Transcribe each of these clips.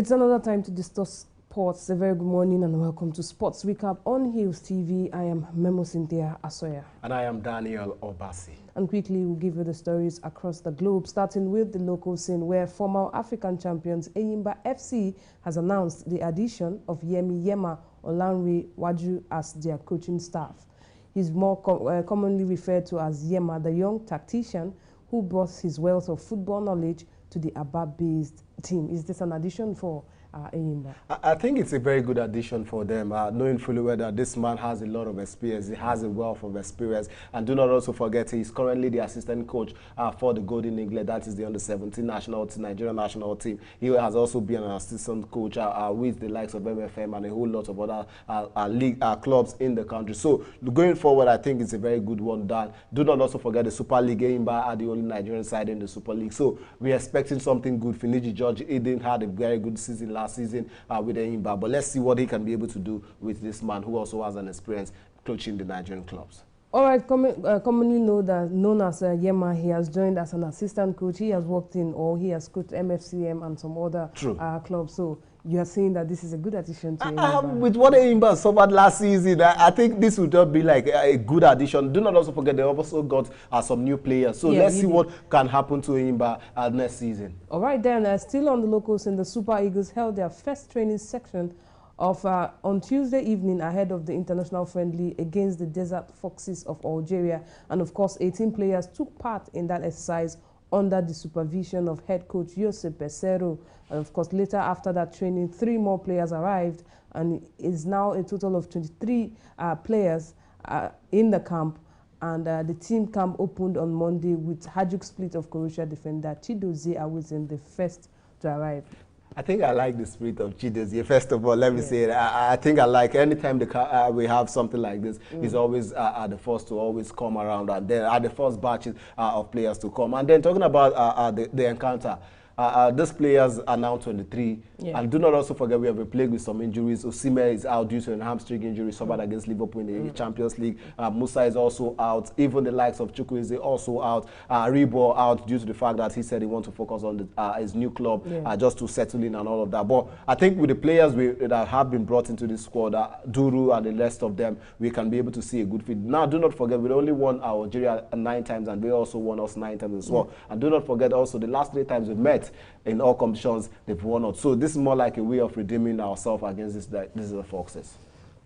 It's another time to discuss sports. A very good morning and welcome to Sports Recap on Hills TV. I am Memo Cynthia Asoya. And I am Daniel Obasi. And quickly we'll give you the stories across the globe, starting with the local scene where former African champions Eyimba FC has announced the addition of Yemi Yema Olanre Waju as their coaching staff. He's more commonly referred to as Yema, the young tactician who brought his wealth of football knowledge to the Aba-based team. Is this an addition for Eyimba? I think it's a very good addition for them, knowing fully well that this man has a lot of experience. He has a wealth of experience. And do not also forget, he's currently the assistant coach for the Golden Eaglet. That is the under-17 national team, Nigerian national team. He has also been an assistant coach with the likes of MFM and a whole lot of other league clubs in the country. So going forward, I think it's a very good one done. Do not also forget the Super League. Eyimba are the only Nigerian side in the Super League. So we're expecting something good. Finidi George Eden had a very good season last season with Eyimba, but let's see what he can be able to do with this man who also has an experience coaching the Nigerian clubs. All right, commonly known as Yema, he has joined as an assistant coach. He has worked in, or he has coached MFCM and some other clubs. So you are saying that this is a good addition to Eyimba. With what Eyimba suffered last season, I think this would just be like a good addition. Do not also forget they also got some new players. So let's see what can happen to Eyimba next season. All right, then, still on the locals, in the Super Eagles held their first training section of on Tuesday evening ahead of the international friendly against the Desert Foxes of Algeria. And of course, 18 players took part in that exercise under the supervision of head coach Josep Pesero. And of course, later after that training, 3 more players arrived, and it is now a total of 23 players in the camp. And the team camp opened on Monday with Hajduk Split of Croatia defender Chidozie Awizim the first to arrive. I think I like the spirit of Chidozie. First of all, let me say it. I think I like anytime we have something like this, he's always the first to always come around, and then at the first batches of players to come. And then talking about the encounter, these players are now 23. And do not also forget we have been plagued with some injuries. Osimhen is out due to a hamstring injury suffered against Liverpool in the Champions League. Musa is also out. Even the likes of Chukwueze also out. Rebo out due to the fact that he said he wants to focus on his new club just to settle in and all of that. But I think with the players that have been brought into this squad, Duru and the rest of them, we can be able to see a good fit. Now, do not forget we only won Algeria 9 times, and they also won us 9 times as well. And do not forget also the last 3 times we've met in all competitions, they've won out. So this is more like a way of redeeming ourselves against the Foxes.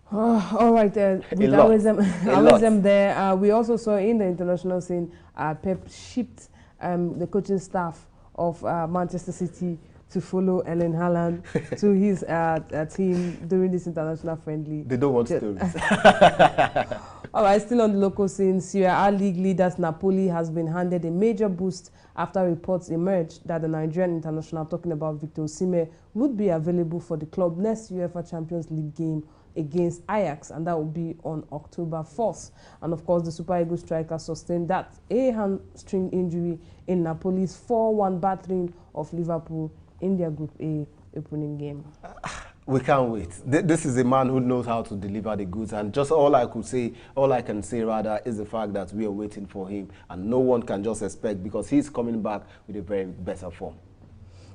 All right, with Awizim there, we also saw in the international scene, Pep shipped the coaching staff of Manchester City to follow Erling Haaland to his team during this international friendly. They don't want stories. All right, still on the local scene, Serie A league leaders Napoli has been handed a major boost after reports emerged that the Nigerian international, talking about Victor Osimhen, would be available for the club next UEFA Champions League game against Ajax, and that will be on October 4th. And of course, the Super Eagles striker sustained that a hamstring injury in Napoli's 4-1 battering of Liverpool in their Group A opening game. We can't wait. This is a man who knows how to deliver the goods, and just all I can say rather is the fact that we are waiting for him, and no one can just expect, because he's coming back with a very better form.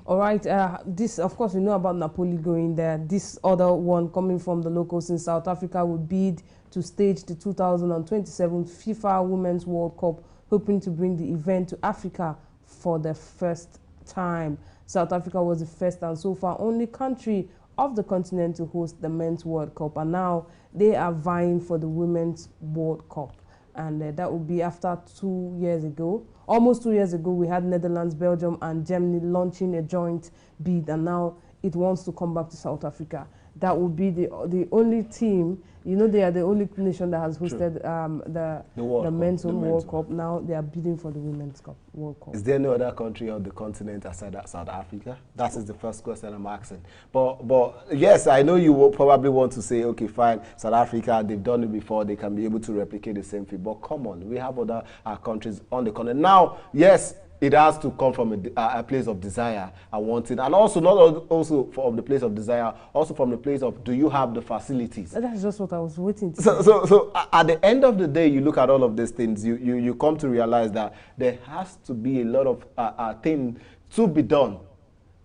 All right, this, of course, we know about Napoli going there. This other one coming from the locals in South Africa will bid to stage the 2027 FIFA Women's World Cup, hoping to bring the event to Africa for the first time. South Africa was the first and so far only country of the continent to host the Men's World Cup, and now they are vying for the Women's World Cup. And that will be after 2 years ago. Almost 2 years ago, we had Netherlands, Belgium, and Germany launching a joint bid, and now it wants to come back to South Africa. That will be the only team. You know, they are the only nation that has hosted the Men's World Cup. Now they are bidding for the Women's World Cup. Is there no other country on the continent aside South Africa? That is the first question I'm asking. But yes, I know you will probably want to say, okay, fine, South Africa, they've done it before, they can be able to replicate the same thing. But come on, we have other countries on the continent. Now, yes, it has to come from a place of desire and wanting, and also not also from the place of desire, also from the place of, do you have the facilities? That's just what I was waiting to so at the end of the day, you look at all of these things, you come to realize that there has to be a lot of things to be done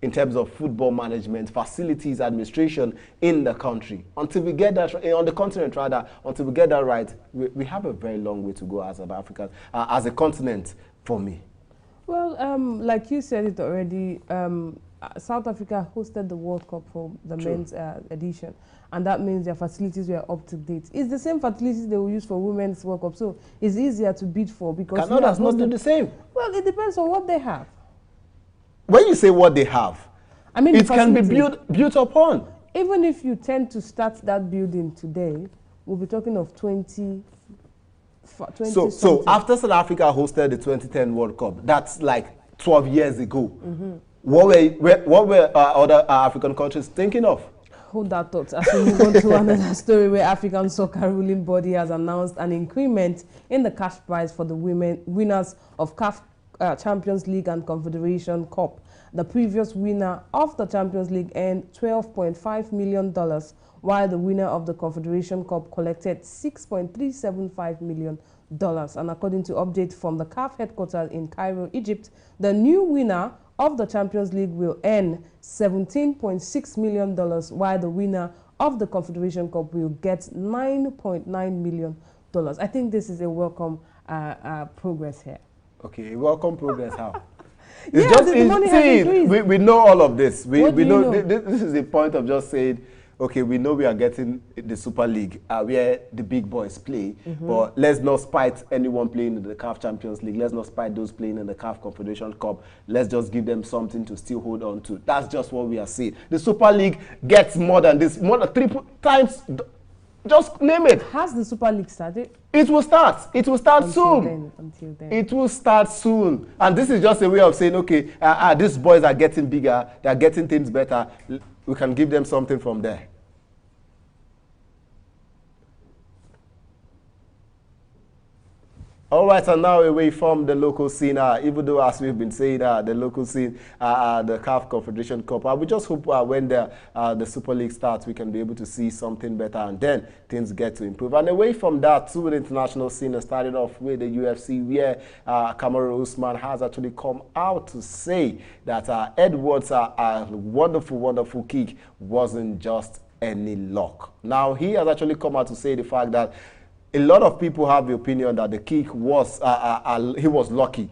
in terms of football management, facilities, administration in the country. Until we get that, on the continent rather, until we get that right, we have a very long way to go as South Africa, as a continent, for me. Well, like you said it already, South Africa hosted the World Cup for the men's edition, and that means their facilities were up to date. It's the same facilities they will use for women's World Cup, so it's easier to bid for because Canada does not do the same. Well, it depends on what they have. When you say what they have, I mean, it can be built upon. Even if you tend to start that building today, we'll be talking of 20. So after South Africa hosted the 2010 World Cup, that's like 12 years ago. What were other African countries thinking of? Hold that thought as we move on to another story where African Soccer ruling body has announced an increment in the cash prize for the winners of CAF Champions League and Confederation Cup. The previous winner of the Champions League earned $12.5 million, while the winner of the Confederation Cup collected $6.375 million. And according to update from the CAF headquarters in Cairo, Egypt, the new winner of the Champions League will earn $17.6 million, while the winner of the Confederation Cup will get $9.9 million. I think this is a welcome progress here. Okay, welcome progress how? It's just the money has increased. We know all of this. We know, know? This is the point of just saying, okay, we know we are getting the Super League where the big boys play, but let's not spite anyone playing in the CAF Champions League. Let's not spite those playing in the CAF Confederation Cup. Let's just give them something to still hold on to. That's just what we are saying. The Super League gets more than this, more than 3 times. Just name it. Has the Super League started? It will start. It will start Until then. It will start soon. And this is just a way of saying, okay, these boys are getting bigger. They are getting things better. We can give them something from there. All right, and now away from the local scene, even though, as we've been saying, the local scene, the CAF Confederation Cup, we just hope when the Super League starts, we can be able to see something better, and then things get to improve. And away from that, to the international scene, starting off with the UFC, where Kamaru Usman has actually come out to say that Edwards' wonderful, wonderful kick wasn't just any luck. Now, he has actually come out to say the fact that a lot of people have the opinion that the kick was, he was lucky.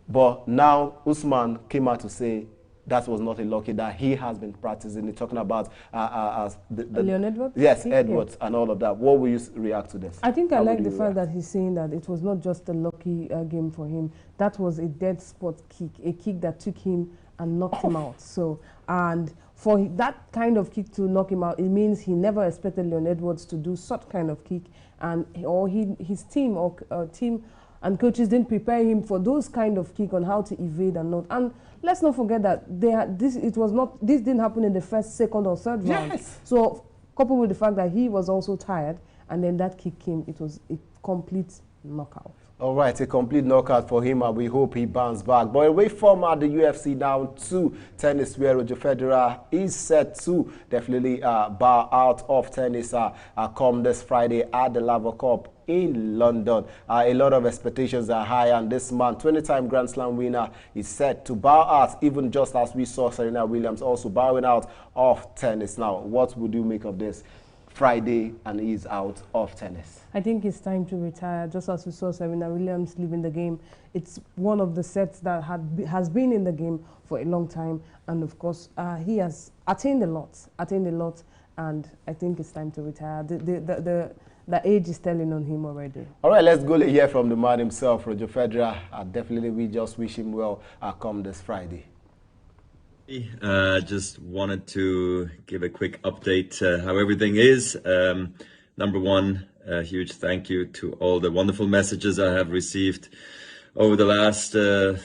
But now Usman came out to say that was not a lucky, that he has been practicing. He's talking about Leon Edwards? Yes, Edwards and all of that. What will you react to this? I think I like the fact that he's saying that it was not just a lucky game for him. That was a dead spot kick, a kick that took him and knocked him out. So, and for that kind of kick to knock him out, it means he never expected Leon Edwards to do such kind of kick, and his team team and coaches didn't prepare him for those kind of kick on how to evade and not. And let's not forget that this didn't happen in the first, second, or third round. Yes. So coupled with the fact that he was also tired, and then that kick came, it was a complete knockout. All right, a complete knockout for him, and we hope he bounces back. But away from the UFC down to tennis, where Roger Federer is set to definitely bow out of tennis come this Friday at the Laver Cup in London. A lot of expectations are high, and this man, 20-time Grand Slam winner, is set to bow out, even just as we saw Serena Williams also bowing out of tennis. Now, what would you make of this? Friday, and he's out of tennis. I think it's time to retire. Just as we saw Serena Williams leaving the game, it's one of the sets that has been in the game for a long time, and of course he has attained a lot, and I think it's time to retire. The age is telling on him already. All right, let's go hear from the man himself, Roger Federer. Definitely, we just wish him well come this Friday. Just wanted to give a quick update how everything is. Number one, a huge thank you to all the wonderful messages I have received over the last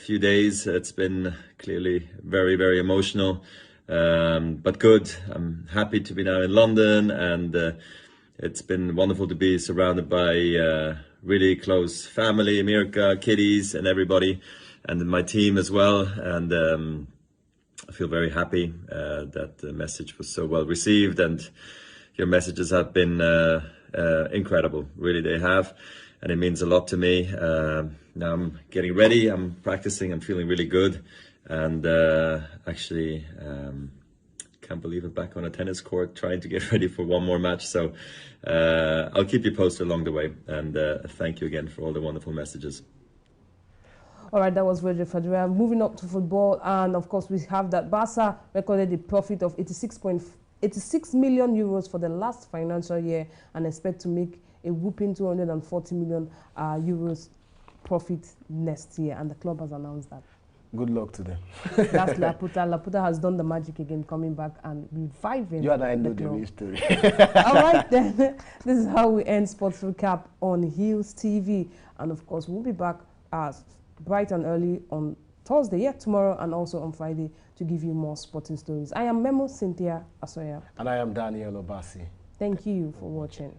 few days. It's been clearly very, very emotional, but good. I'm happy to be now in London, and it's been wonderful to be surrounded by really close family, Mirka, kiddies, and everybody, and my team as well. And I feel very happy that the message was so well received, and your messages have been incredible. Really, they have, and it means a lot to me. Now I'm getting ready, I'm practicing, I'm feeling really good, and actually can't believe it, back on a tennis court trying to get ready for one more match. So I'll keep you posted along the way, and thank you again for all the wonderful messages. All right, that was Roger Federer. Moving up to football, and of course we have that Barca recorded a profit of 86 million euros for the last financial year and expect to make a whooping 240 million euros profit next year, and the club has announced that. Good luck to them. That's Laputa. Laputa has done the magic again, coming back and reviving. You are the end of the story. All right, then. This is how we end Sports Recap on Hills TV. And of course, we'll be back bright and early on Thursday, tomorrow, and also on Friday to give you more sporting stories. I am Memo Cynthia Asoya. And I am Daniel Obasi. Thank you for watching.